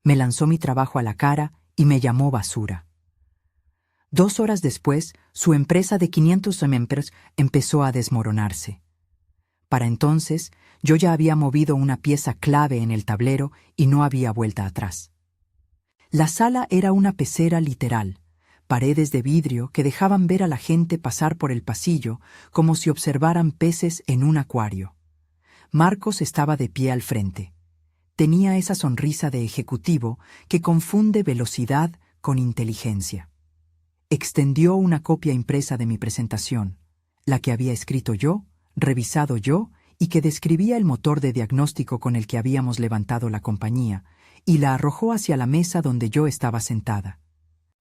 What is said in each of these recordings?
me lanzó mi trabajo a la cara y me llamó basura. 2 horas después, su empresa de 500 membros empezó a desmoronarse. Para entonces, yo ya había movido una pieza clave en el tablero y no había vuelta atrás. La sala era una pecera literal, paredes de vidrio que dejaban ver a la gente pasar por el pasillo como si observaran peces en un acuario. Marcos estaba de pie al frente. Tenía esa sonrisa de ejecutivo que confunde velocidad con inteligencia. Extendió una copia impresa de mi presentación, la que había escrito yo, revisado yo y que describía el motor de diagnóstico con el que habíamos levantado la compañía, y la arrojó hacia la mesa donde yo estaba sentada.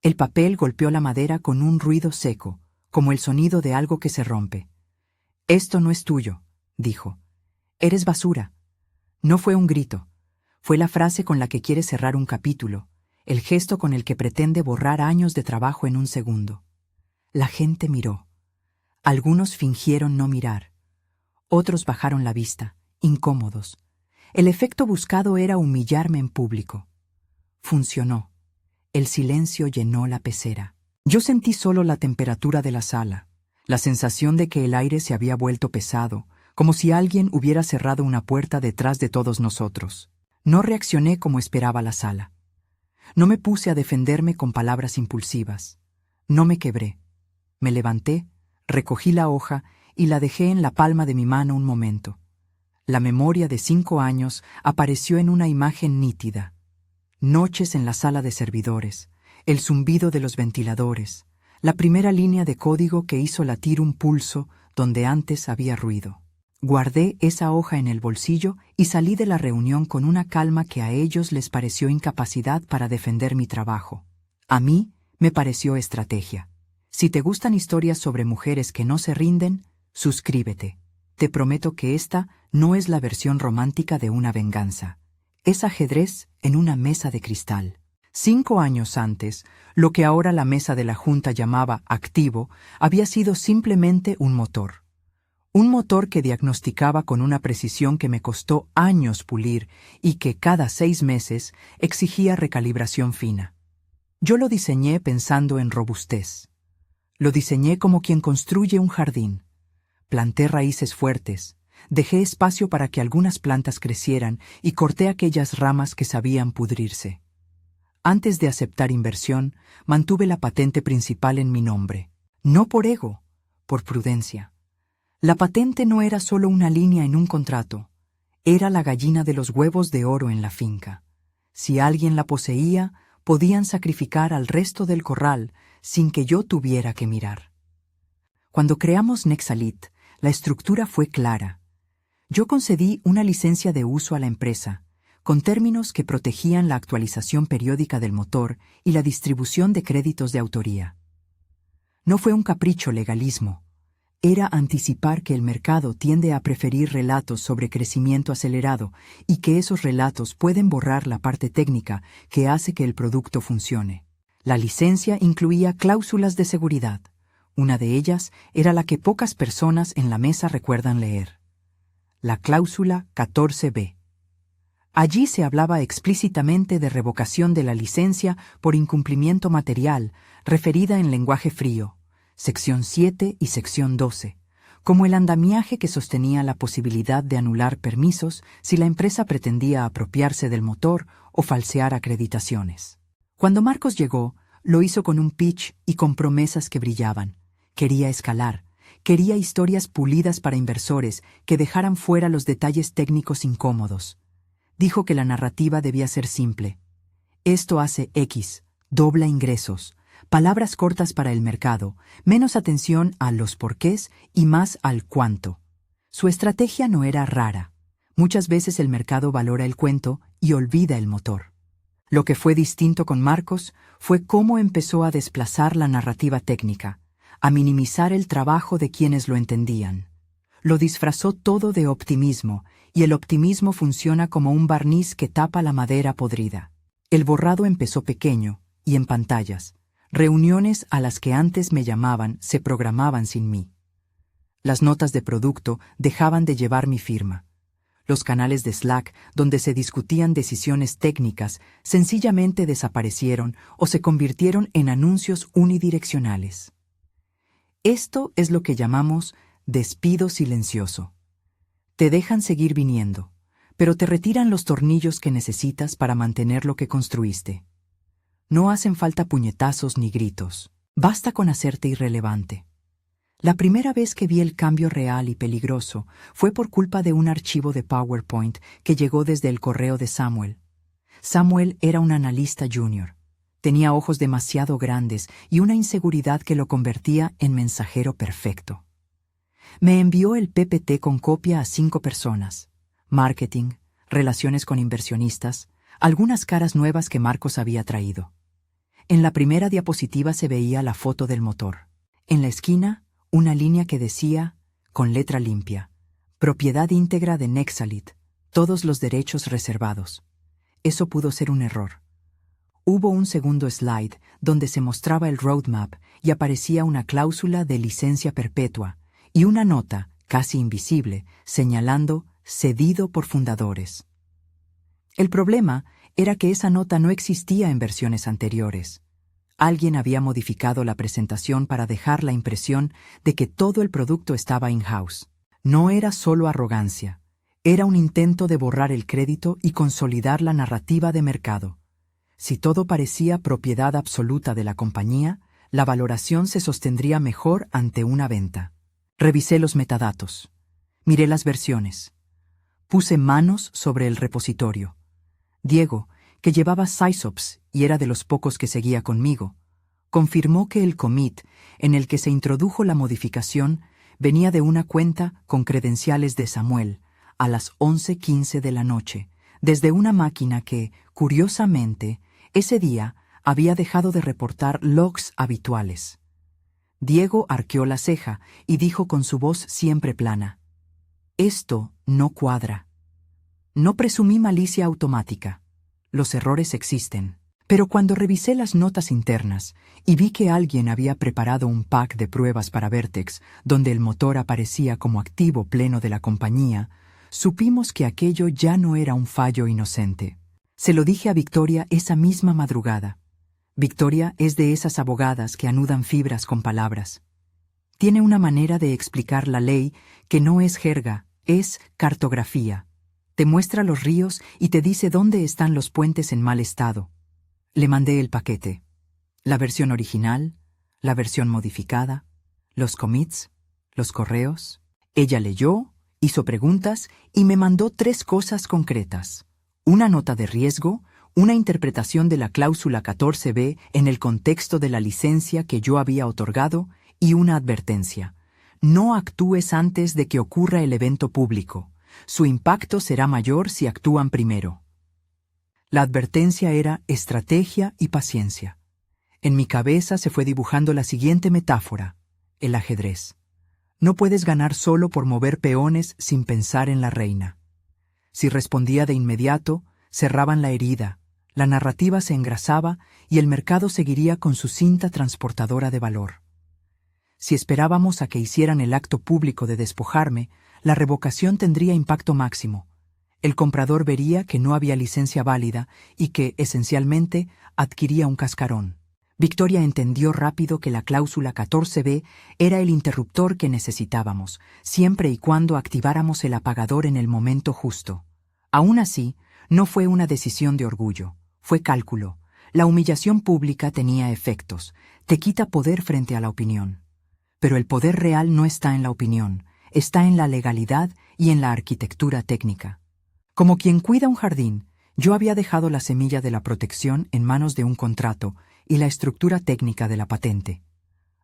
El papel golpeó la madera con un ruido seco, como el sonido de algo que se rompe. «Esto no es tuyo», dijo. «Eres basura». No fue un grito. Fue la frase con la que quiere cerrar un capítulo, el gesto con el que pretende borrar años de trabajo en un segundo. La gente miró. Algunos fingieron no mirar. Otros bajaron la vista, incómodos. El efecto buscado era humillarme en público. Funcionó. El silencio llenó la pecera. Yo sentí solo la temperatura de la sala, la sensación de que el aire se había vuelto pesado, como si alguien hubiera cerrado una puerta detrás de todos nosotros. No reaccioné como esperaba la sala. No me puse a defenderme con palabras impulsivas. No me quebré. Me levanté, recogí la hoja y la dejé en la palma de mi mano un momento. La memoria de 5 años apareció en una imagen nítida. Noches en la sala de servidores, el zumbido de los ventiladores, la primera línea de código que hizo latir un pulso donde antes había ruido. Guardé esa hoja en el bolsillo y salí de la reunión con una calma que a ellos les pareció incapacidad para defender mi trabajo. A mí me pareció estrategia. Si te gustan historias sobre mujeres que no se rinden, suscríbete. Te prometo que esta no es la versión romántica de una venganza. Es ajedrez en una mesa de cristal. 5 años antes, lo que ahora la mesa de la Junta llamaba activo, había sido simplemente un motor. Un motor que diagnosticaba con una precisión que me costó años pulir y que cada 6 meses exigía recalibración fina. Yo lo diseñé pensando en robustez. Lo diseñé como quien construye un jardín. Planté raíces fuertes, dejé espacio para que algunas plantas crecieran y corté aquellas ramas que sabían pudrirse. Antes de aceptar inversión, mantuve la patente principal en mi nombre. No por ego, por prudencia. La patente no era solo una línea en un contrato, era la gallina de los huevos de oro en la finca. Si alguien la poseía, podían sacrificar al resto del corral sin que yo tuviera que mirar. Cuando creamos Nexalit, la estructura fue clara. Yo concedí una licencia de uso a la empresa, con términos que protegían la actualización periódica del motor y la distribución de créditos de autoría. No fue un capricho legalismo. Era anticipar que el mercado tiende a preferir relatos sobre crecimiento acelerado y que esos relatos pueden borrar la parte técnica que hace que el producto funcione. La licencia incluía cláusulas de seguridad. Una de ellas era la que pocas personas en la mesa recuerdan leer. La cláusula 14b. Allí se hablaba explícitamente de revocación de la licencia por incumplimiento material, referida en lenguaje frío, sección 7 y sección 12, como el andamiaje que sostenía la posibilidad de anular permisos si la empresa pretendía apropiarse del motor o falsear acreditaciones. Cuando Marcos llegó, lo hizo con un pitch y con promesas que brillaban. Quería escalar, quería historias pulidas para inversores que dejaran fuera los detalles técnicos incómodos. Dijo que la narrativa debía ser simple. Esto hace X, dobla ingresos, palabras cortas para el mercado, menos atención a los porqués y más al cuánto. Su estrategia no era rara. Muchas veces el mercado valora el cuento y olvida el motor. Lo que fue distinto con Marcos fue cómo empezó a desplazar la narrativa técnica, a minimizar el trabajo de quienes lo entendían. Lo disfrazó todo de optimismo, y el optimismo funciona como un barniz que tapa la madera podrida. El borrado empezó pequeño y en pantallas. Reuniones a las que antes me llamaban se programaban sin mí. Las notas de producto dejaban de llevar mi firma. Los canales de Slack, donde se discutían decisiones técnicas, sencillamente desaparecieron o se convirtieron en anuncios unidireccionales. Esto es lo que llamamos despido silencioso. Te dejan seguir viniendo, pero te retiran los tornillos que necesitas para mantener lo que construiste. No hacen falta puñetazos ni gritos. Basta con hacerte irrelevante. La primera vez que vi el cambio real y peligroso fue por culpa de un archivo de PowerPoint que llegó desde el correo de Samuel. Samuel era un analista junior. Tenía ojos demasiado grandes y una inseguridad que lo convertía en mensajero perfecto. Me envió el PPT con copia a 5 personas: marketing, relaciones con inversionistas, algunas caras nuevas que Marcos había traído. En la primera diapositiva se veía la foto del motor. En la esquina, una línea que decía, con letra limpia: propiedad íntegra de Nexalit, todos los derechos reservados. Eso pudo ser un error. Hubo un segundo slide donde se mostraba el roadmap y aparecía una cláusula de licencia perpetua y una nota, casi invisible, señalando cedido por fundadores. El problema era que esa nota no existía en versiones anteriores. Alguien había modificado la presentación para dejar la impresión de que todo el producto estaba in-house. No era solo arrogancia, era un intento de borrar el crédito y consolidar la narrativa de mercado. Si todo parecía propiedad absoluta de la compañía, la valoración se sostendría mejor ante una venta. Revisé los metadatos. Miré las versiones. Puse manos sobre el repositorio. Diego, que llevaba SysOps y era de los pocos que seguía conmigo, confirmó que el commit en el que se introdujo la modificación venía de una cuenta con credenciales de Samuel a las 11:15 de la noche, desde una máquina que, curiosamente, ese día había dejado de reportar logs habituales. Diego arqueó la ceja y dijo con su voz siempre plana: «Esto no cuadra». No presumí malicia automática. Los errores existen. Pero cuando revisé las notas internas y vi que alguien había preparado un pack de pruebas para Vertex, donde el motor aparecía como activo pleno de la compañía, supimos que aquello ya no era un fallo inocente. Se lo dije a Victoria esa misma madrugada. Victoria es de esas abogadas que anudan fibras con palabras. Tiene una manera de explicar la ley que no es jerga, es cartografía. Te muestra los ríos y te dice dónde están los puentes en mal estado. Le mandé el paquete. La versión original, la versión modificada, los commits, los correos. Ella leyó, hizo preguntas y me mandó 3 cosas concretas: una nota de riesgo, una interpretación de la cláusula 14b en el contexto de la licencia que yo había otorgado y una advertencia: no actúes antes de que ocurra el evento público. Su impacto será mayor si actúan primero. La advertencia era estrategia y paciencia. En mi cabeza se fue dibujando la siguiente metáfora: el ajedrez. No puedes ganar solo por mover peones sin pensar en la reina. Si respondía de inmediato, cerraban la herida, la narrativa se engrasaba y el mercado seguiría con su cinta transportadora de valor. Si esperábamos a que hicieran el acto público de despojarme, la revocación tendría impacto máximo. El comprador vería que no había licencia válida y que, esencialmente, adquiría un cascarón. Victoria entendió rápido que la cláusula 14b era el interruptor que necesitábamos, siempre y cuando activáramos el apagador en el momento justo. Aún así, no fue una decisión de orgullo, fue cálculo. La humillación pública tenía efectos, te quita poder frente a la opinión. Pero el poder real no está en la opinión, está en la legalidad y en la arquitectura técnica. Como quien cuida un jardín, yo había dejado la semilla de la protección en manos de un contrato y la estructura técnica de la patente.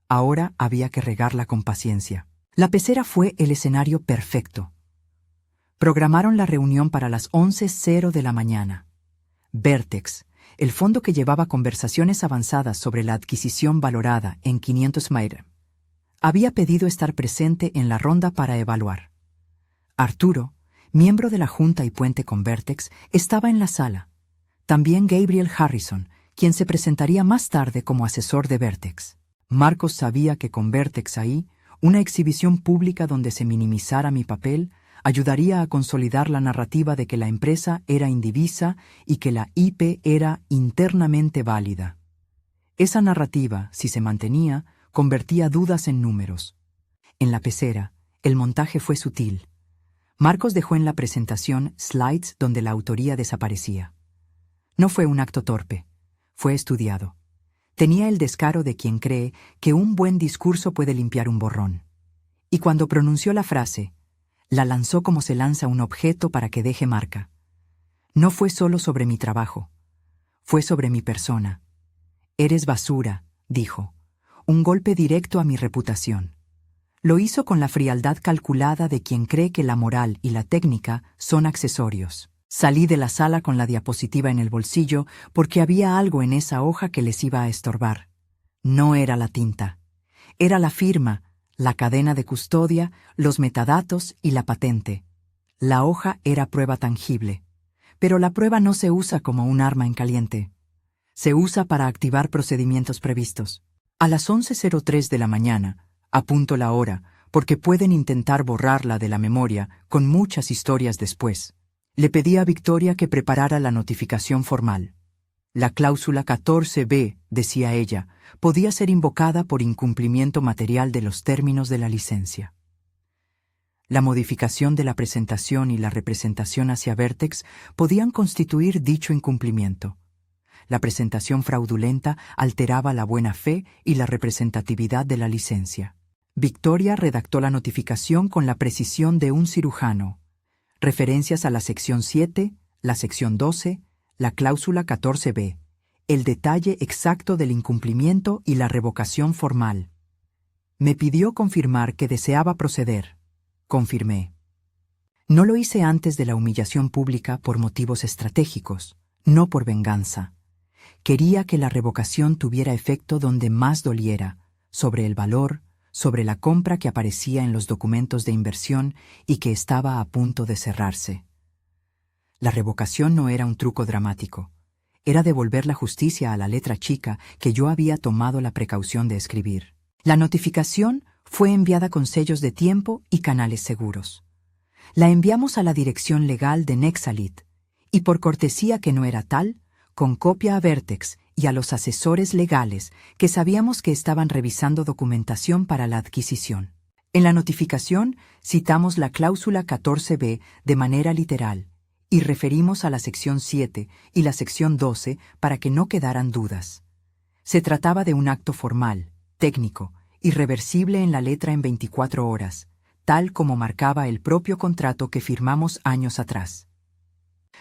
Ahora había que regarla con paciencia. La pecera fue el escenario perfecto. Programaron la reunión para las 11:00 de la mañana. Vertex, el fondo que llevaba conversaciones avanzadas sobre la adquisición valorada en 500 Mayre, había pedido estar presente en la ronda para evaluar. Arturo, miembro de la Junta y Puente con Vertex, estaba en la sala. También Gabriel Harrison, quien se presentaría más tarde como asesor de Vertex. Marcos sabía que con Vertex ahí, una exhibición pública donde se minimizara mi papel, ayudaría a consolidar la narrativa de que la empresa era indivisa y que la IP era internamente válida. Esa narrativa, si se mantenía, convertía dudas en números. En la pecera, el montaje fue sutil. Marcos dejó en la presentación slides donde la autoría desaparecía. No fue un acto torpe, fue estudiado. Tenía el descaro de quien cree que un buen discurso puede limpiar un borrón. Y cuando pronunció la frase, la lanzó como se lanza un objeto para que deje marca. No fue solo sobre mi trabajo, fue sobre mi persona. Eres basura, dijo, un golpe directo a mi reputación. Lo hizo con la frialdad calculada de quien cree que la moral y la técnica son accesorios. Salí de la sala con la diapositiva en el bolsillo porque había algo en esa hoja que les iba a estorbar. No era la tinta. Era la firma, la cadena de custodia, los metadatos y la patente. La hoja era prueba tangible. Pero la prueba no se usa como un arma en caliente. Se usa para activar procedimientos previstos. A las 11:03 de la mañana, apunto la hora, porque pueden intentar borrarla de la memoria con muchas historias después. Le pedí a Victoria que preparara la notificación formal. La cláusula 14b, decía ella, podía ser invocada por incumplimiento material de los términos de la licencia. La modificación de la presentación y la representación hacia Vertex podían constituir dicho incumplimiento. La presentación fraudulenta alteraba la buena fe y la representatividad de la licencia. Victoria redactó la notificación con la precisión de un cirujano. Referencias a la sección 7, la sección 12, la cláusula 14b, el detalle exacto del incumplimiento y la revocación formal. Me pidió confirmar que deseaba proceder. Confirmé. No lo hice antes de la humillación pública por motivos estratégicos, no por venganza. Quería que la revocación tuviera efecto donde más doliera, sobre el valor, sobre la compra que aparecía en los documentos de inversión y que estaba a punto de cerrarse. La revocación no era un truco dramático. Era devolver la justicia a la letra chica que yo había tomado la precaución de escribir. La notificación fue enviada con sellos de tiempo y canales seguros. La enviamos a la dirección legal de Nexalit y por cortesía que no era tal, con copia a Vertex y a los asesores legales que sabíamos que estaban revisando documentación para la adquisición. En la notificación citamos la cláusula 14b de manera literal y referimos a la sección 7 y la sección 12 para que no quedaran dudas. Se trataba de un acto formal, técnico, irreversible en la letra en 24 horas, tal como marcaba el propio contrato que firmamos años atrás.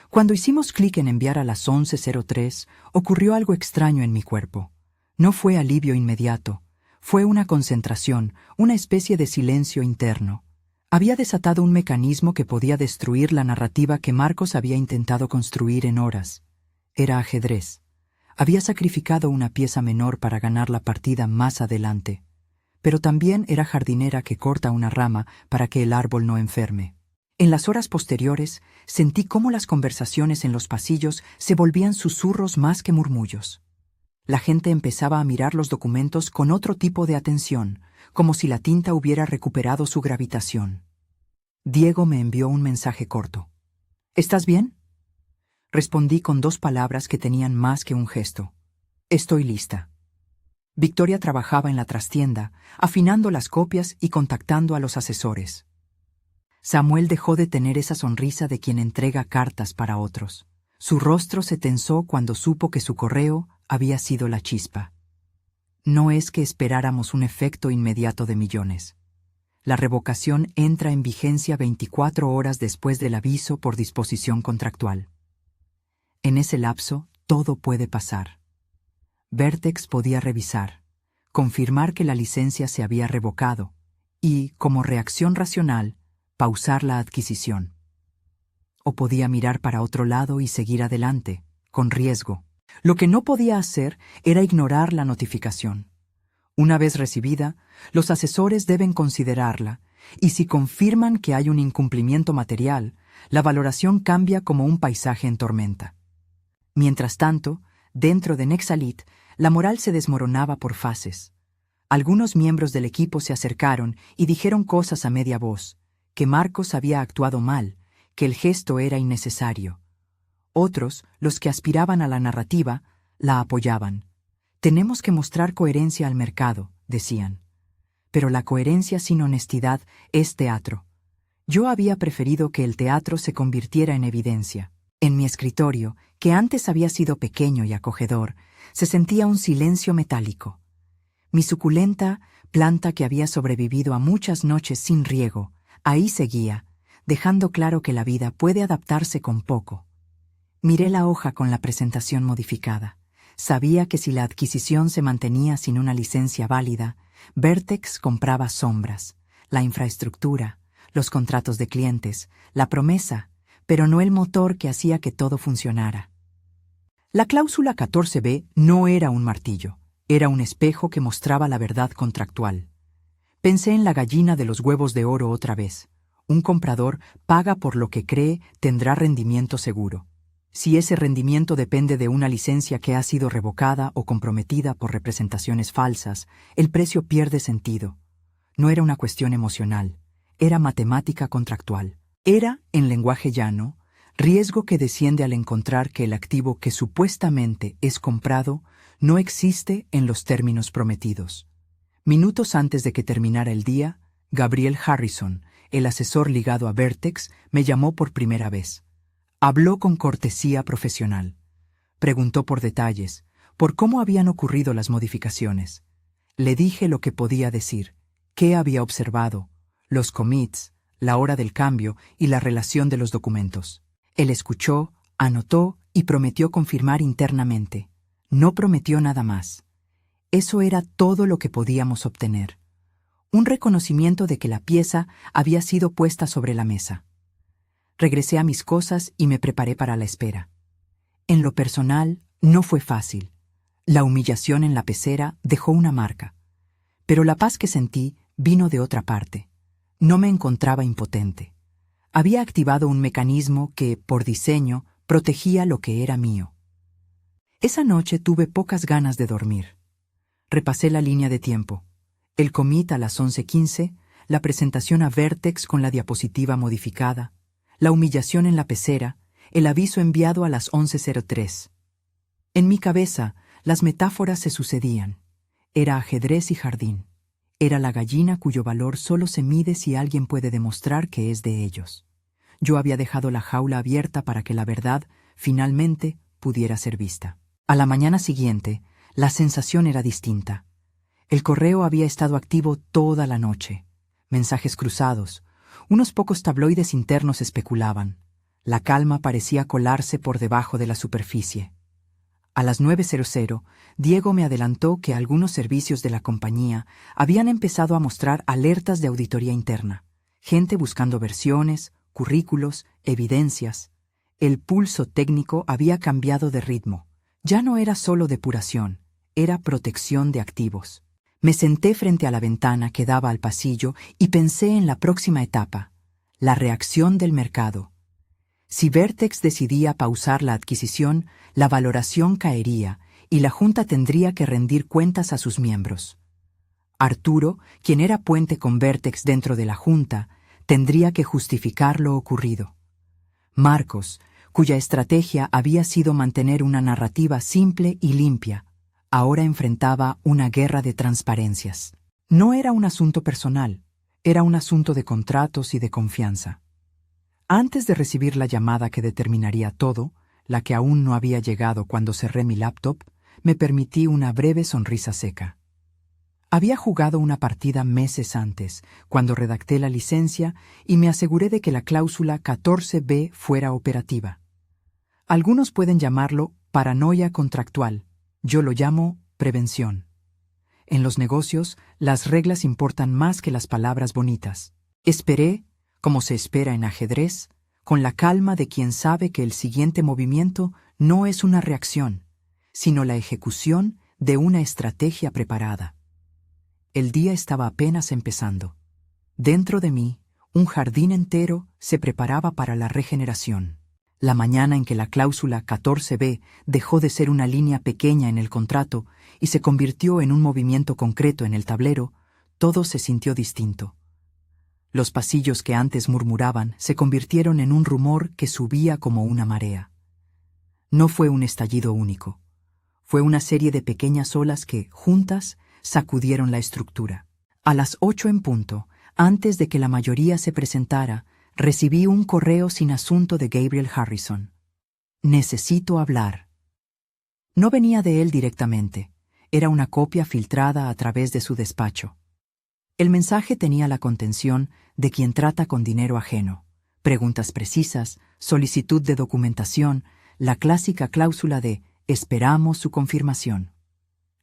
Cuando hicimos clic en enviar a las 11:03, ocurrió algo extraño en mi cuerpo. No fue alivio inmediato, fue una concentración, una especie de silencio interno. Había desatado un mecanismo que podía destruir la narrativa que Marcos había intentado construir en horas. Era ajedrez. Había sacrificado una pieza menor para ganar la partida más adelante. Pero también era jardinera que corta una rama para que el árbol no enferme. En las horas posteriores, sentí cómo las conversaciones en los pasillos se volvían susurros más que murmullos. La gente empezaba a mirar los documentos con otro tipo de atención, como si la tinta hubiera recuperado su gravitación. Diego me envió un mensaje corto. ¿Estás bien? Respondí con 2 palabras que tenían más que un gesto. Estoy lista. Victoria trabajaba en la trastienda, afinando las copias y contactando a los asesores. Samuel dejó de tener esa sonrisa de quien entrega cartas para otros. Su rostro se tensó cuando supo que su correo había sido la chispa. No es que esperáramos un efecto inmediato de millones. La revocación entra en vigencia 24 horas después del aviso por disposición contractual. En ese lapso, todo puede pasar. Vertex podía revisar, confirmar que la licencia se había revocado y, como reacción racional, pausar la adquisición. O podía mirar para otro lado y seguir adelante, con riesgo. Lo que no podía hacer era ignorar la notificación. Una vez recibida, los asesores deben considerarla, y si confirman que hay un incumplimiento material, la valoración cambia como un paisaje en tormenta. Mientras tanto, dentro de Nexalit, la moral se desmoronaba por fases. Algunos miembros del equipo se acercaron y dijeron cosas a media voz, que Marcos había actuado mal, que el gesto era innecesario. Otros, los que aspiraban a la narrativa, la apoyaban. Tenemos que mostrar coherencia al mercado, decían. Pero la coherencia sin honestidad es teatro. Yo había preferido que el teatro se convirtiera en evidencia. En mi escritorio, que antes había sido pequeño y acogedor, se sentía un silencio metálico. Mi suculenta planta que había sobrevivido a muchas noches sin riego, ahí seguía, dejando claro que la vida puede adaptarse con poco. Miré la hoja con la presentación modificada. Sabía que si la adquisición se mantenía sin una licencia válida, Vertex compraba sombras, la infraestructura, los contratos de clientes, la promesa, pero no el motor que hacía que todo funcionara. La cláusula 14b no era un martillo, era un espejo que mostraba la verdad contractual. Pensé en la gallina de los huevos de oro otra vez. Un comprador paga por lo que cree tendrá rendimiento seguro. Si ese rendimiento depende de una licencia que ha sido revocada o comprometida por representaciones falsas, el precio pierde sentido. No era una cuestión emocional, era matemática contractual. Era, en lenguaje llano, riesgo que desciende al encontrar que el activo que supuestamente es comprado no existe en los términos prometidos. Minutos antes de que terminara el día, Gabriel Harrison, el asesor ligado a Vertex, me llamó por primera vez. Habló con cortesía profesional. Preguntó por detalles, por cómo habían ocurrido las modificaciones. Le dije lo que podía decir, qué había observado, los commits, la hora del cambio y la relación de los documentos. Él escuchó, anotó y prometió confirmar internamente. No prometió nada más. Eso era todo lo que podíamos obtener. Un reconocimiento de que la pieza había sido puesta sobre la mesa. Regresé a mis cosas y me preparé para la espera. En lo personal, no fue fácil. La humillación en la pecera dejó una marca. Pero la paz que sentí vino de otra parte. No me encontraba impotente. Había activado un mecanismo que, por diseño, protegía lo que era mío. Esa noche tuve pocas ganas de dormir. Repasé la línea de tiempo. El commit a las 11:15, la presentación a Vertex con la diapositiva modificada, la humillación en la pecera, el aviso enviado a las 11:03. En mi cabeza, las metáforas se sucedían. Era ajedrez y jardín. Era la gallina cuyo valor solo se mide si alguien puede demostrar que es de ellos. Yo había dejado la jaula abierta para que la verdad, finalmente, pudiera ser vista. A la mañana siguiente, la sensación era distinta. El correo había estado activo toda la noche. Mensajes cruzados. Unos pocos tabloides internos especulaban. La calma parecía colarse por debajo de la superficie. A las 9:00, Diego me adelantó que algunos servicios de la compañía habían empezado a mostrar alertas de auditoría interna. Gente buscando versiones, currículos, evidencias. El pulso técnico había cambiado de ritmo. Ya no era solo depuración, era protección de activos. Me senté frente a la ventana que daba al pasillo y pensé en la próxima etapa, la reacción del mercado. Si Vertex decidía pausar la adquisición, la valoración caería y la Junta tendría que rendir cuentas a sus miembros. Arturo, quien era puente con Vertex dentro de la Junta, tendría que justificar lo ocurrido. Marcos, cuya estrategia había sido mantener una narrativa simple y limpia, ahora enfrentaba una guerra de transparencias. No era un asunto personal, era un asunto de contratos y de confianza. Antes de recibir la llamada que determinaría todo, la que aún no había llegado cuando cerré mi laptop, me permití una breve sonrisa seca. Había jugado una partida meses antes, cuando redacté la licencia y me aseguré de que la cláusula 14b fuera operativa. Algunos pueden llamarlo paranoia contractual. Yo lo llamo prevención. En los negocios, las reglas importan más que las palabras bonitas. Esperé, como se espera en ajedrez, con la calma de quien sabe que el siguiente movimiento no es una reacción, sino la ejecución de una estrategia preparada. El día estaba apenas empezando. Dentro de mí, un jardín entero se preparaba para la regeneración. La mañana en que la cláusula 14b dejó de ser una línea pequeña en el contrato y se convirtió en un movimiento concreto en el tablero, todo se sintió distinto. Los pasillos que antes murmuraban se convirtieron en un rumor que subía como una marea. No fue un estallido único. Fue una serie de pequeñas olas que, juntas, sacudieron la estructura. A las 8 en punto, antes de que la mayoría se presentara, recibí un correo sin asunto de Gabriel Harrison. Necesito hablar. No venía de él directamente. Era una copia filtrada a través de su despacho. El mensaje tenía la contención de quien trata con dinero ajeno, preguntas precisas, solicitud de documentación, la clásica cláusula de «esperamos su confirmación».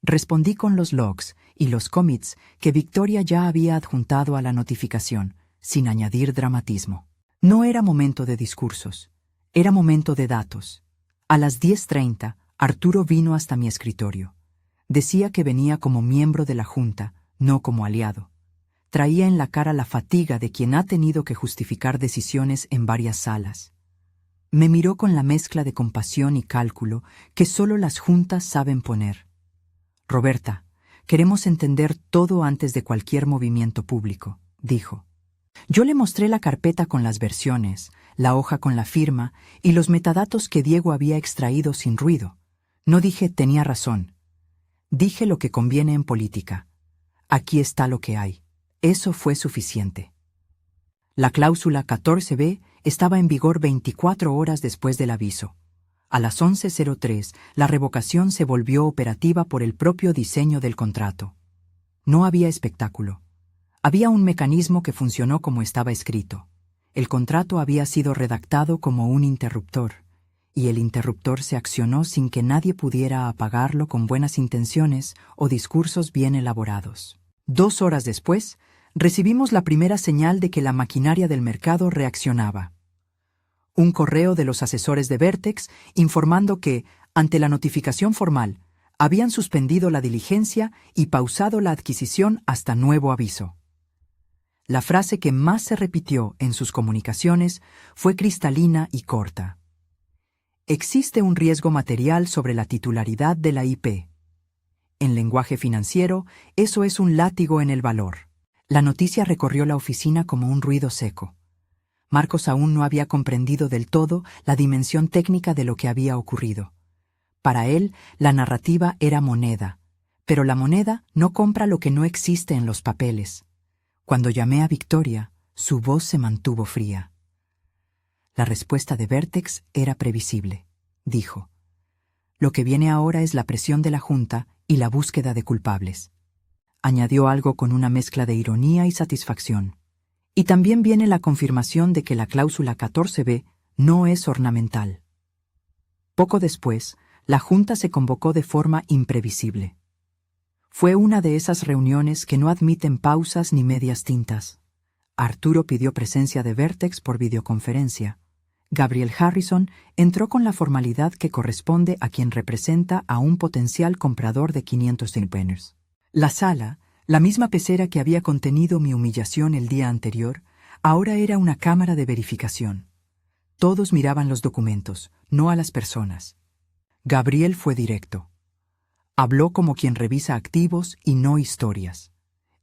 Respondí con los logs y los commits que Victoria ya había adjuntado a la notificación, sin añadir dramatismo. No era momento de discursos, era momento de datos. A las 10:30, Arturo vino hasta mi escritorio. Decía que venía como miembro de la Junta, no como aliado. Traía en la cara la fatiga de quien ha tenido que justificar decisiones en varias salas. Me miró con la mezcla de compasión y cálculo que solo las juntas saben poner. «Roberta, queremos entender todo antes de cualquier movimiento público», dijo. Yo le mostré la carpeta con las versiones, la hoja con la firma y los metadatos que Diego había extraído sin ruido. No dije «tenía razón». Dije lo que conviene en política. Aquí está lo que hay. Eso fue suficiente. La cláusula 14b estaba en vigor 24 horas después del aviso. A las 11:03, la revocación se volvió operativa por el propio diseño del contrato. No había espectáculo. Había un mecanismo que funcionó como estaba escrito. El contrato había sido redactado como un interruptor, y el interruptor se accionó sin que nadie pudiera apagarlo con buenas intenciones o discursos bien elaborados. 2 horas después, recibimos la primera señal de que la maquinaria del mercado reaccionaba. Un correo de los asesores de Vertex informando que, ante la notificación formal, habían suspendido la diligencia y pausado la adquisición hasta nuevo aviso. La frase que más se repitió en sus comunicaciones fue cristalina y corta. Existe un riesgo material sobre la titularidad de la IP. En lenguaje financiero, eso es un látigo en el valor. La noticia recorrió la oficina como un ruido seco. Marcos aún no había comprendido del todo la dimensión técnica de lo que había ocurrido. Para él, la narrativa era moneda, pero la moneda no compra lo que no existe en los papeles. Cuando llamé a Victoria, su voz se mantuvo fría. La respuesta de Vertex era previsible, dijo. Lo que viene ahora es la presión de la Junta y la búsqueda de culpables. Añadió algo con una mezcla de ironía y satisfacción. Y también viene la confirmación de que la cláusula 14b no es ornamental. Poco después, la Junta se convocó de forma imprevisible. Fue una de esas reuniones que no admiten pausas ni medias tintas. Arturo pidió presencia de Vertex por videoconferencia. Gabriel Harrison entró con la formalidad que corresponde a quien representa a un potencial comprador de 500 Steelpenners. La sala, la misma pecera que había contenido mi humillación el día anterior, ahora era una cámara de verificación. Todos miraban los documentos, no a las personas. Gabriel fue directo. Habló como quien revisa activos y no historias.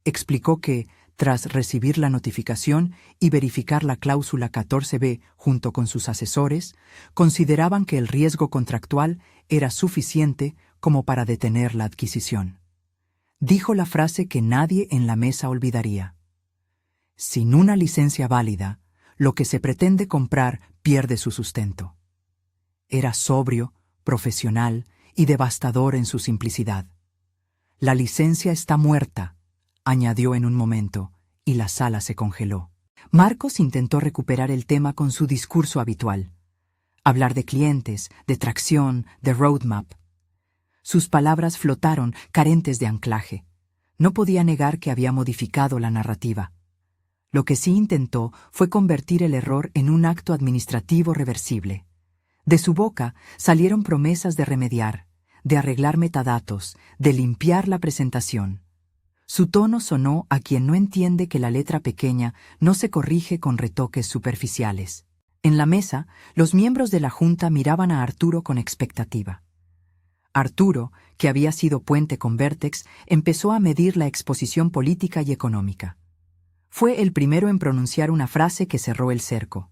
Explicó que, tras recibir la notificación y verificar la cláusula 14b junto con sus asesores, consideraban que el riesgo contractual era suficiente como para detener la adquisición. Dijo la frase que nadie en la mesa olvidaría. Sin una licencia válida, lo que se pretende comprar pierde su sustento. Era sobrio, profesional y devastador en su simplicidad. La licencia está muerta, añadió en un momento, y la sala se congeló. Marcos intentó recuperar el tema con su discurso habitual. Hablar de clientes, de tracción, de roadmap. Sus palabras flotaron, carentes de anclaje. No podía negar que había modificado la narrativa. Lo que sí intentó fue convertir el error en un acto administrativo reversible. De su boca salieron promesas de remediar, de arreglar metadatos, de limpiar la presentación. Su tono sonó a quien no entiende que la letra pequeña no se corrige con retoques superficiales. En la mesa, los miembros de la Junta miraban a Arturo con expectativa. Arturo, que había sido puente con Vertex, empezó a medir la exposición política y económica. Fue el primero en pronunciar una frase que cerró el cerco.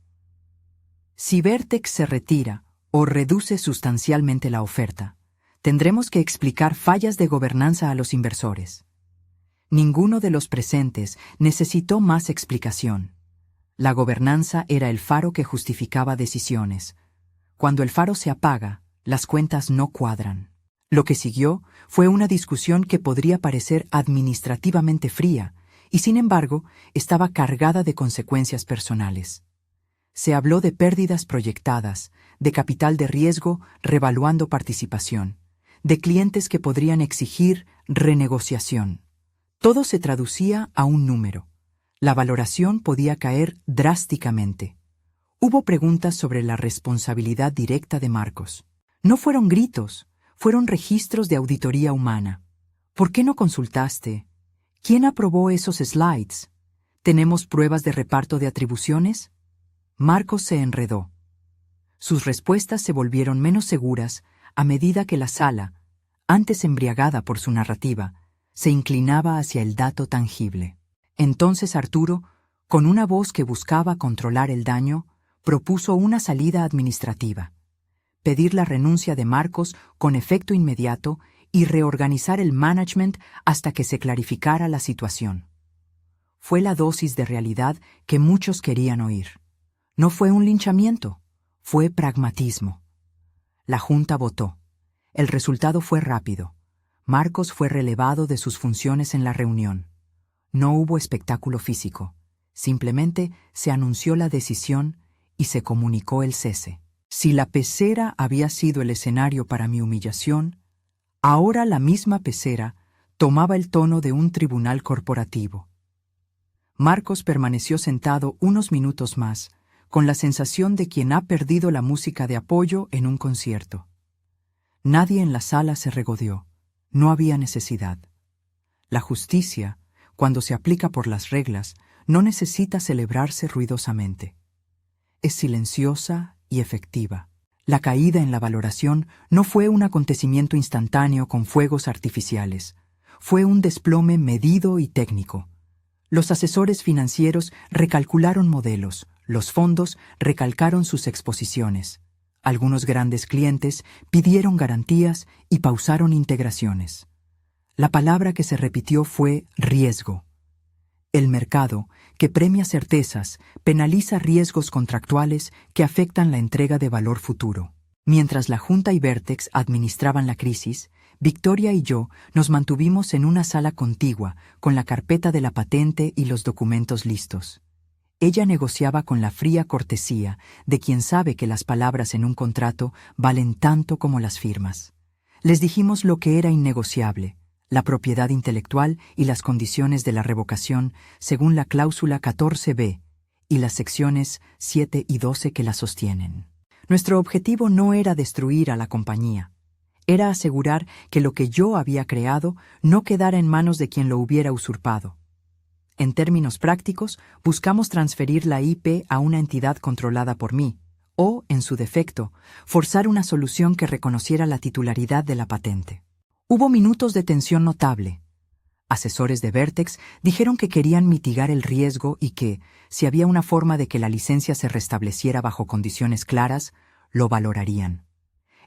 Si Vertex se retira o reduce sustancialmente la oferta, tendremos que explicar fallas de gobernanza a los inversores. Ninguno de los presentes necesitó más explicación. La gobernanza era el faro que justificaba decisiones. Cuando el faro se apaga, las cuentas no cuadran. Lo que siguió fue una discusión que podría parecer administrativamente fría, y sin embargo estaba cargada de consecuencias personales. Se habló de pérdidas proyectadas, de capital de riesgo revaluando participación, de clientes que podrían exigir renegociación. Todo se traducía a un número. La valoración podía caer drásticamente. Hubo preguntas sobre la responsabilidad directa de Marcos. No fueron gritos, fueron registros de auditoría humana. ¿Por qué no consultaste? ¿Quién aprobó esos slides? ¿Tenemos pruebas de reparto de atribuciones? Marcos se enredó. Sus respuestas se volvieron menos seguras a medida que la sala, antes embriagada por su narrativa, se inclinaba hacia el dato tangible. Entonces Arturo, con una voz que buscaba controlar el daño, propuso una salida administrativa: pedir la renuncia de Marcos con efecto inmediato y reorganizar el management hasta que se clarificara la situación. Fue la dosis de realidad que muchos querían oír. No fue un linchamiento, fue pragmatismo. La Junta votó. El resultado fue rápido. Marcos fue relevado de sus funciones en la reunión. No hubo espectáculo físico. Simplemente se anunció la decisión y se comunicó el cese. Si la pecera había sido el escenario para mi humillación, ahora la misma pecera tomaba el tono de un tribunal corporativo. Marcos permaneció sentado unos minutos más, con la sensación de quien ha perdido la música de apoyo en un concierto. Nadie en la sala se regodeó. No había necesidad. La justicia, cuando se aplica por las reglas, no necesita celebrarse ruidosamente. Es silenciosa y efectiva. La caída en la valoración no fue un acontecimiento instantáneo con fuegos artificiales. Fue un desplome medido y técnico. Los asesores financieros recalcularon modelos, los fondos recalcaron sus exposiciones. Algunos grandes clientes pidieron garantías y pausaron integraciones. La palabra que se repitió fue riesgo. El mercado, que premia certezas, penaliza riesgos contractuales que afectan la entrega de valor futuro. Mientras la Junta y Vertex administraban la crisis, Victoria y yo nos mantuvimos en una sala contigua, con la carpeta de la patente y los documentos listos. Ella negociaba con la fría cortesía de quien sabe que las palabras en un contrato valen tanto como las firmas. Les dijimos lo que era innegociable: la propiedad intelectual y las condiciones de la revocación según la cláusula 14b y las secciones 7 y 12 que la sostienen. Nuestro objetivo no era destruir a la compañía. Era asegurar que lo que yo había creado no quedara en manos de quien lo hubiera usurpado. En términos prácticos, buscamos transferir la IP a una entidad controlada por mí, o, en su defecto, forzar una solución que reconociera la titularidad de la patente. Hubo minutos de tensión notable. Asesores de Vertex dijeron que querían mitigar el riesgo y que, si había una forma de que la licencia se restableciera bajo condiciones claras, lo valorarían.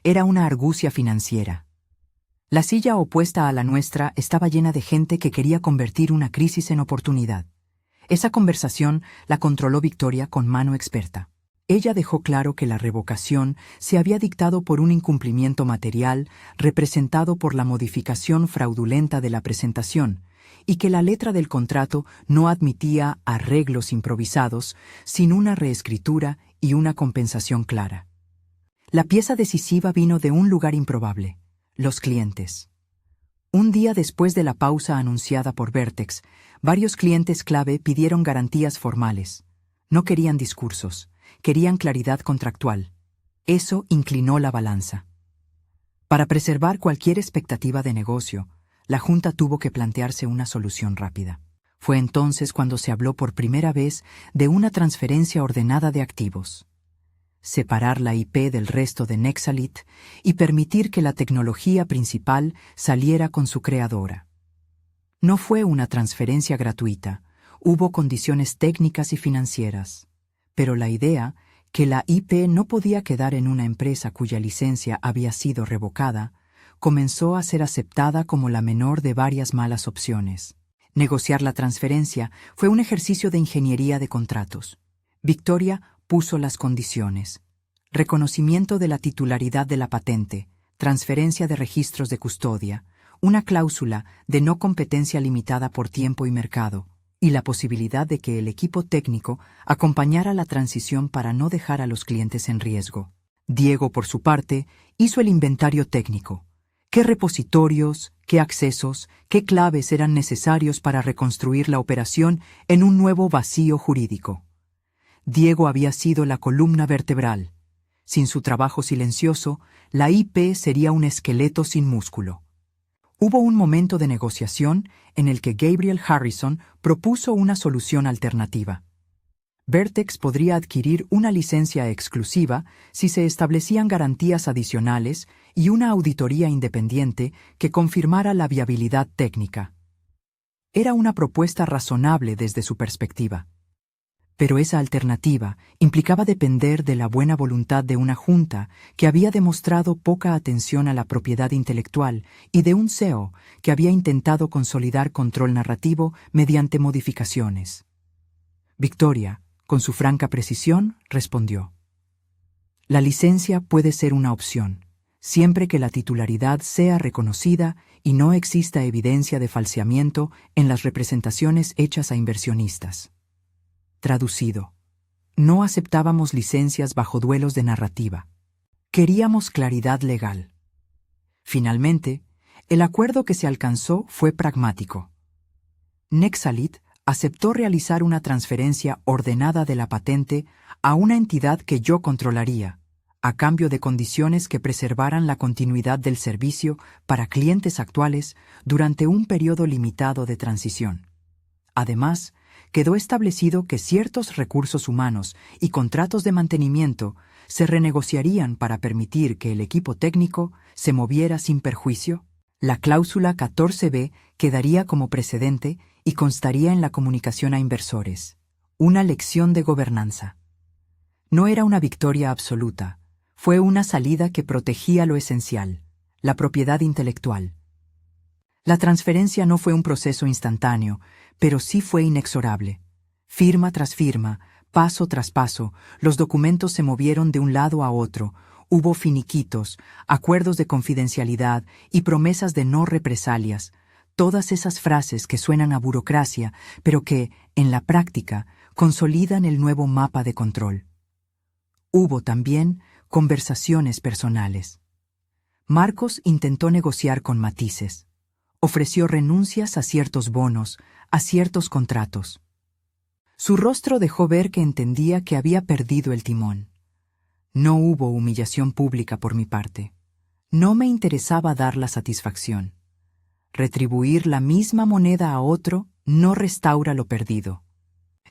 Era una argucia financiera. La silla opuesta a la nuestra estaba llena de gente que quería convertir una crisis en oportunidad. Esa conversación la controló Victoria con mano experta. Ella dejó claro que la revocación se había dictado por un incumplimiento material representado por la modificación fraudulenta de la presentación y que la letra del contrato no admitía arreglos improvisados sin una reescritura y una compensación clara. La pieza decisiva vino de un lugar improbable: los clientes. Un día después de la pausa anunciada por Vertex, varios clientes clave pidieron garantías formales. No querían discursos, querían claridad contractual. Eso inclinó la balanza. Para preservar cualquier expectativa de negocio, la Junta tuvo que plantearse una solución rápida. Fue entonces cuando se habló por primera vez de una transferencia ordenada de activos. Separar la IP del resto de Nexalit y permitir que la tecnología principal saliera con su creadora. No fue una transferencia gratuita, Hubo condiciones técnicas y financieras, pero la idea que la IP no podía quedar en una empresa cuya licencia había sido revocada, comenzó a ser aceptada como la menor de varias malas opciones. Negociar la transferencia fue un ejercicio de ingeniería de contratos. Victoria puso las condiciones: reconocimiento de la titularidad de la patente, transferencia de registros de custodia, una cláusula de no competencia limitada por tiempo y mercado, y la posibilidad de que el equipo técnico acompañara la transición para no dejar a los clientes en riesgo. Diego, por su parte, hizo el inventario técnico. ¿Qué repositorios, qué accesos, qué claves eran necesarios para reconstruir la operación en un nuevo vacío jurídico? Diego había sido la columna vertebral. Sin su trabajo silencioso, la IP sería un esqueleto sin músculo. Hubo un momento de negociación en el que Gabriel Harrison propuso una solución alternativa. Vertex podría adquirir una licencia exclusiva si se establecían garantías adicionales y una auditoría independiente que confirmara la viabilidad técnica. Era una propuesta razonable desde su perspectiva. Pero esa alternativa implicaba depender de la buena voluntad de una junta que había demostrado poca atención a la propiedad intelectual y de un CEO que había intentado consolidar control narrativo mediante modificaciones. Victoria, con su franca precisión, respondió: la licencia puede ser una opción, siempre que la titularidad sea reconocida y no exista evidencia de falseamiento en las representaciones hechas a inversionistas. Traducido: no aceptábamos licencias bajo duelos de narrativa. Queríamos claridad legal. Finalmente, el acuerdo que se alcanzó fue pragmático. Nexalit aceptó realizar una transferencia ordenada de la patente a una entidad que yo controlaría, a cambio de condiciones que preservaran la continuidad del servicio para clientes actuales durante un periodo limitado de transición. Además, quedó establecido que ciertos recursos humanos y contratos de mantenimiento se renegociarían para permitir que el equipo técnico se moviera sin perjuicio. La cláusula 14b quedaría como precedente y constaría en la comunicación a inversores. Una lección de gobernanza. No era una victoria absoluta, fue una salida que protegía lo esencial, la propiedad intelectual. La transferencia no fue un proceso instantáneo, pero sí fue inexorable. Firma tras firma, paso tras paso, los documentos se movieron de un lado a otro. Hubo finiquitos, acuerdos de confidencialidad y promesas de no represalias. Todas esas frases que suenan a burocracia, pero que, en la práctica, consolidan el nuevo mapa de control. Hubo también conversaciones personales. Marcos intentó negociar con matices. Ofreció renuncias a ciertos bonos, a ciertos contratos. Su rostro dejó ver que entendía que había perdido el timón. No hubo humillación pública por mi parte. No me interesaba dar la satisfacción. Retribuir la misma moneda a otro no restaura lo perdido.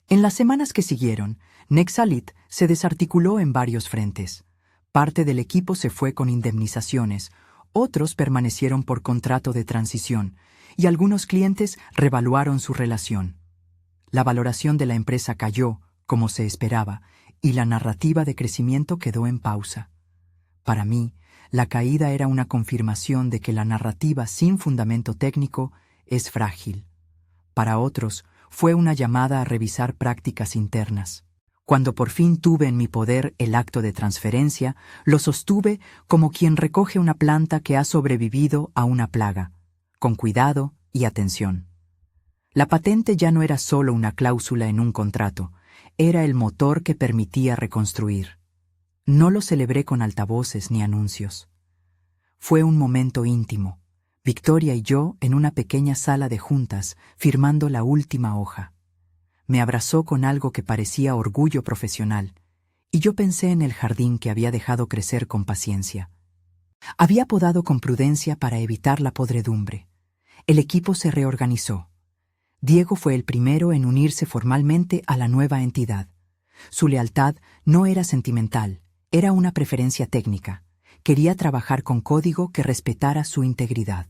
En las semanas que siguieron, Nexalit se desarticuló en varios frentes. Parte del equipo se fue con indemnizaciones, otros permanecieron por contrato de transición, y algunos clientes revaluaron su relación. La valoración de la empresa cayó, como se esperaba, y la narrativa de crecimiento quedó en pausa. Para mí, la caída era una confirmación de que la narrativa sin fundamento técnico es frágil. Para otros, fue una llamada a revisar prácticas internas. Cuando por fin tuve en mi poder el acto de transferencia, lo sostuve como quien recoge una planta que ha sobrevivido a una plaga, con cuidado y atención. La patente ya no era solo una cláusula en un contrato, era el motor que permitía reconstruir. No lo celebré con altavoces ni anuncios. Fue un momento íntimo, Victoria y yo en una pequeña sala de juntas, firmando la última hoja. Me abrazó con algo que parecía orgullo profesional, y yo pensé en el jardín que había dejado crecer con paciencia. Había podado con prudencia para evitar la podredumbre. El equipo se reorganizó. Diego fue el primero en unirse formalmente a la nueva entidad. Su lealtad no era sentimental, era una preferencia técnica. Quería trabajar con código que respetara su integridad.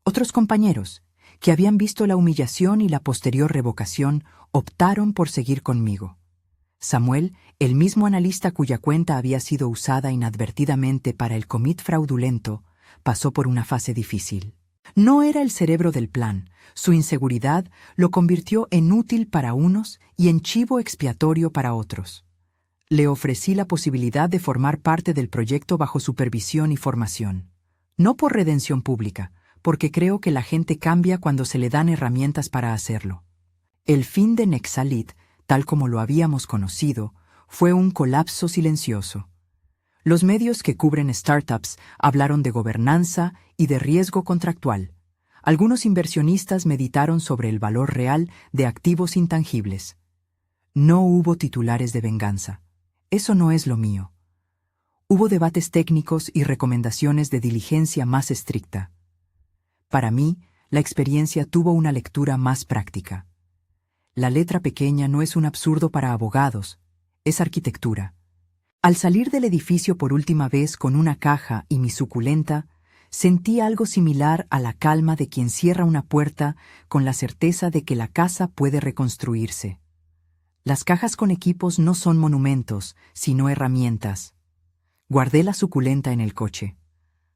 Otros compañeros, que habían visto la humillación y la posterior revocación, optaron por seguir conmigo. Samuel, el mismo analista cuya cuenta había sido usada inadvertidamente para el commit fraudulento, pasó por una fase difícil. No era el cerebro del plan. Su inseguridad lo convirtió en útil para unos y en chivo expiatorio para otros. Le ofrecí la posibilidad de formar parte del proyecto bajo supervisión y formación. No por redención pública, porque creo que la gente cambia cuando se le dan herramientas para hacerlo. El fin de Nexalit, tal como lo habíamos conocido, fue un colapso silencioso. Los medios que cubren startups hablaron de gobernanza y de riesgo contractual. Algunos inversionistas meditaron sobre el valor real de activos intangibles. No hubo titulares de venganza. Eso no es lo mío. Hubo debates técnicos y recomendaciones de diligencia más estricta. Para mí, la experiencia tuvo una lectura más práctica. La letra pequeña no es un absurdo para abogados, es arquitectura. Al salir del edificio por última vez con una caja y mi suculenta, sentí algo similar a la calma de quien cierra una puerta con la certeza de que la casa puede reconstruirse. Las cajas con equipos no son monumentos, sino herramientas. Guardé la suculenta en el coche.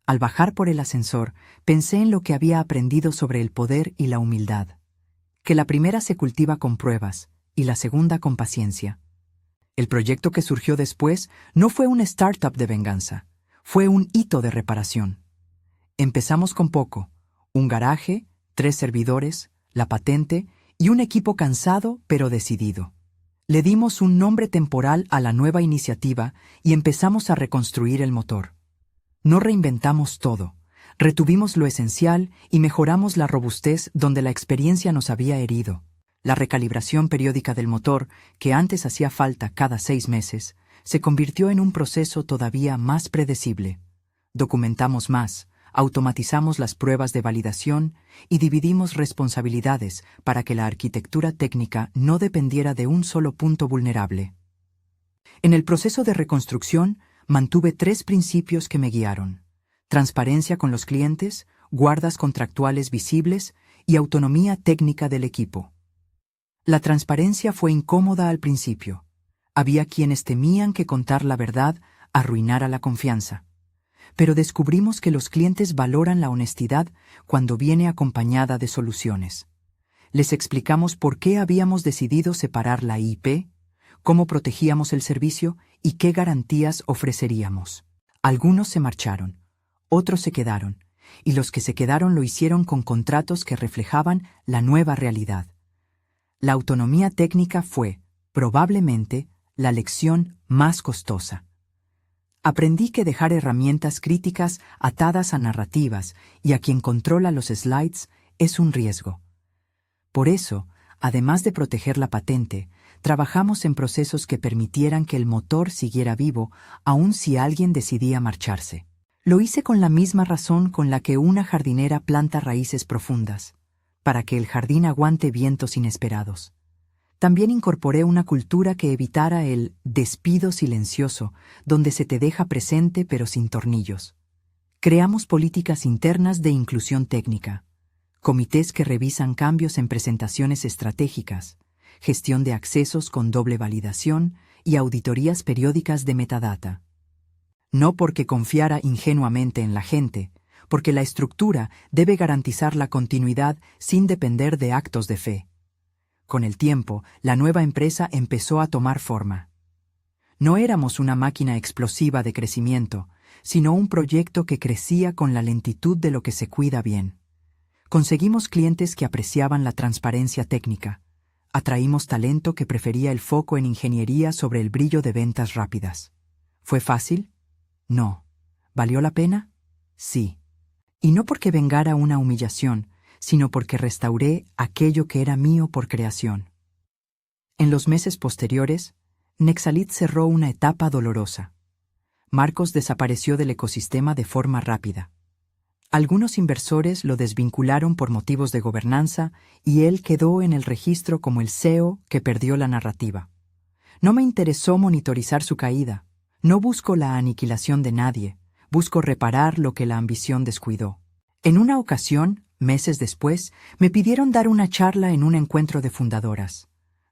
Al bajar por el ascensor, pensé en lo que había aprendido sobre el poder y la humildad. Que la primera se cultiva con pruebas y la segunda con paciencia. El proyecto que surgió después no fue una startup de venganza, fue un hito de reparación. Empezamos con poco, un garaje, 3 servidores, la patente y un equipo cansado pero decidido. Le dimos un nombre temporal a la nueva iniciativa y empezamos a reconstruir el motor. No reinventamos todo, retuvimos lo esencial y mejoramos la robustez donde la experiencia nos había herido. La recalibración periódica del motor, que antes hacía falta cada 6 meses, se convirtió en un proceso todavía más predecible. Documentamos más, automatizamos las pruebas de validación y dividimos responsabilidades para que la arquitectura técnica no dependiera de un solo punto vulnerable. En el proceso de reconstrucción, mantuve 3 principios que me guiaron: transparencia con los clientes, guardas contractuales visibles y autonomía técnica del equipo. La transparencia fue incómoda al principio. Había quienes temían que contar la verdad arruinara la confianza. Pero descubrimos que los clientes valoran la honestidad cuando viene acompañada de soluciones. Les explicamos por qué habíamos decidido separar la IP, cómo protegíamos el servicio y qué garantías ofreceríamos. Algunos se marcharon, otros se quedaron, y los que se quedaron lo hicieron con contratos que reflejaban la nueva realidad. La autonomía técnica fue, probablemente, la lección más costosa. Aprendí que dejar herramientas críticas atadas a narrativas y a quien controla los slides es un riesgo. Por eso, además de proteger la patente, trabajamos en procesos que permitieran que el motor siguiera vivo aun si alguien decidía marcharse. Lo hice con la misma razón con la que una jardinera planta raíces profundas, para que el jardín aguante vientos inesperados. También incorporé una cultura que evitara el despido silencioso, donde se te deja presente pero sin tornillos. Creamos políticas internas de inclusión técnica, comités que revisan cambios en presentaciones estratégicas, gestión de accesos con doble validación y auditorías periódicas de metadata. No porque confiara ingenuamente en la gente, porque la estructura debe garantizar la continuidad sin depender de actos de fe. Con el tiempo, la nueva empresa empezó a tomar forma. No éramos una máquina explosiva de crecimiento, sino un proyecto que crecía con la lentitud de lo que se cuida bien. Conseguimos clientes que apreciaban la transparencia técnica. Atraímos talento que prefería el foco en ingeniería sobre el brillo de ventas rápidas. ¿Fue fácil? No. ¿Valió la pena? Sí. Y no porque vengara una humillación, sino porque restauré aquello que era mío por creación. En los meses posteriores, Nexalit cerró una etapa dolorosa. Marcos desapareció del ecosistema de forma rápida. Algunos inversores lo desvincularon por motivos de gobernanza y él quedó en el registro como el CEO que perdió la narrativa. No me interesó monitorizar su caída. No busco la aniquilación de nadie, busco reparar lo que la ambición descuidó. En una ocasión, Meses después, me pidieron dar una charla en un encuentro de fundadoras.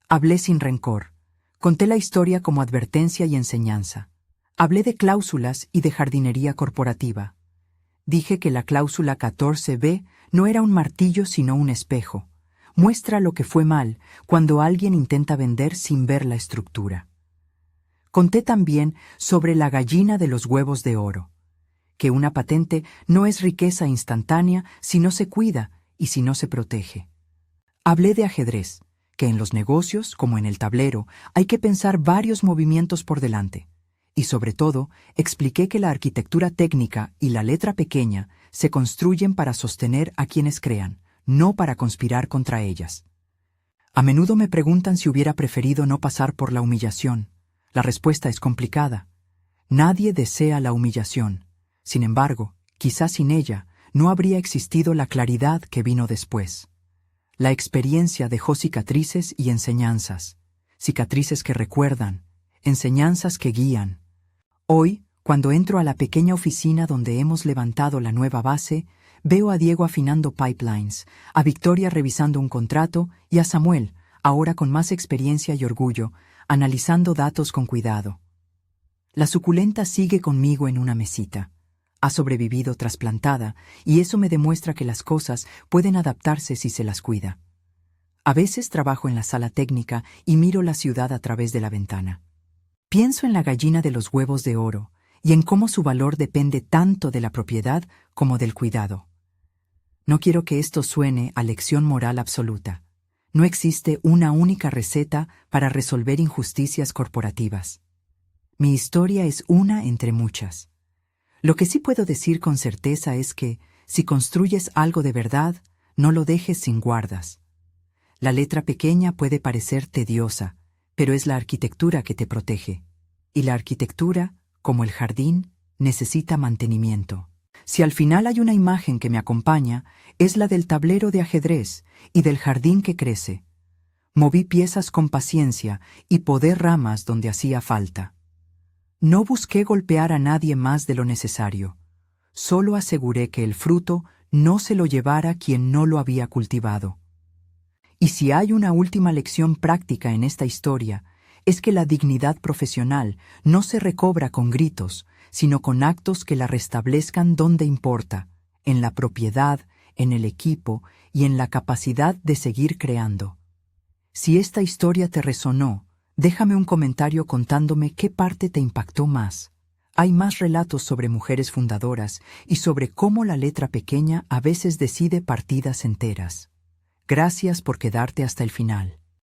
Hablé sin rencor. Conté la historia como advertencia y enseñanza. Hablé de cláusulas y de jardinería corporativa. Dije que la cláusula 14b no era un martillo sino un espejo. Muestra lo que fue mal cuando alguien intenta vender sin ver la estructura. Conté también sobre la gallina de los huevos de oro, que una patente no es riqueza instantánea si no se cuida y si no se protege. Hablé de ajedrez, que en los negocios, como en el tablero, hay que pensar varios movimientos por delante. Y sobre todo, expliqué que la arquitectura técnica y la letra pequeña se construyen para sostener a quienes crean, no para conspirar contra ellas. A menudo me preguntan si hubiera preferido no pasar por la humillación. La respuesta es complicada. Nadie desea la humillación. Sin embargo, quizás sin ella no habría existido la claridad que vino después. La experiencia dejó cicatrices y enseñanzas, cicatrices que recuerdan, enseñanzas que guían. Hoy, cuando entro a la pequeña oficina donde hemos levantado la nueva base, veo a Diego afinando pipelines, a Victoria revisando un contrato y a Samuel, ahora con más experiencia y orgullo, analizando datos con cuidado. La suculenta sigue conmigo en una mesita. Ha sobrevivido trasplantada y eso me demuestra que las cosas pueden adaptarse si se las cuida. A veces trabajo en la sala técnica y miro la ciudad a través de la ventana. Pienso en la gallina de los huevos de oro y en cómo su valor depende tanto de la propiedad como del cuidado. No quiero que esto suene a lección moral absoluta. No existe una única receta para resolver injusticias corporativas. Mi historia es una entre muchas. Lo que sí puedo decir con certeza es que, si construyes algo de verdad, no lo dejes sin guardas. La letra pequeña puede parecer tediosa, pero es la arquitectura que te protege. Y la arquitectura, como el jardín, necesita mantenimiento. Si al final hay una imagen que me acompaña, es la del tablero de ajedrez y del jardín que crece. Moví piezas con paciencia y podé ramas donde hacía falta. No busqué golpear a nadie más de lo necesario. Solo aseguré que el fruto no se lo llevara quien no lo había cultivado. Y si hay una última lección práctica en esta historia, es que la dignidad profesional no se recobra con gritos, sino con actos que la restablezcan donde importa, en la propiedad, en el equipo y en la capacidad de seguir creando. Si esta historia te resonó, déjame un comentario contándome qué parte te impactó más. Hay más relatos sobre mujeres fundadoras y sobre cómo la letra pequeña a veces decide partidas enteras. Gracias por quedarte hasta el final.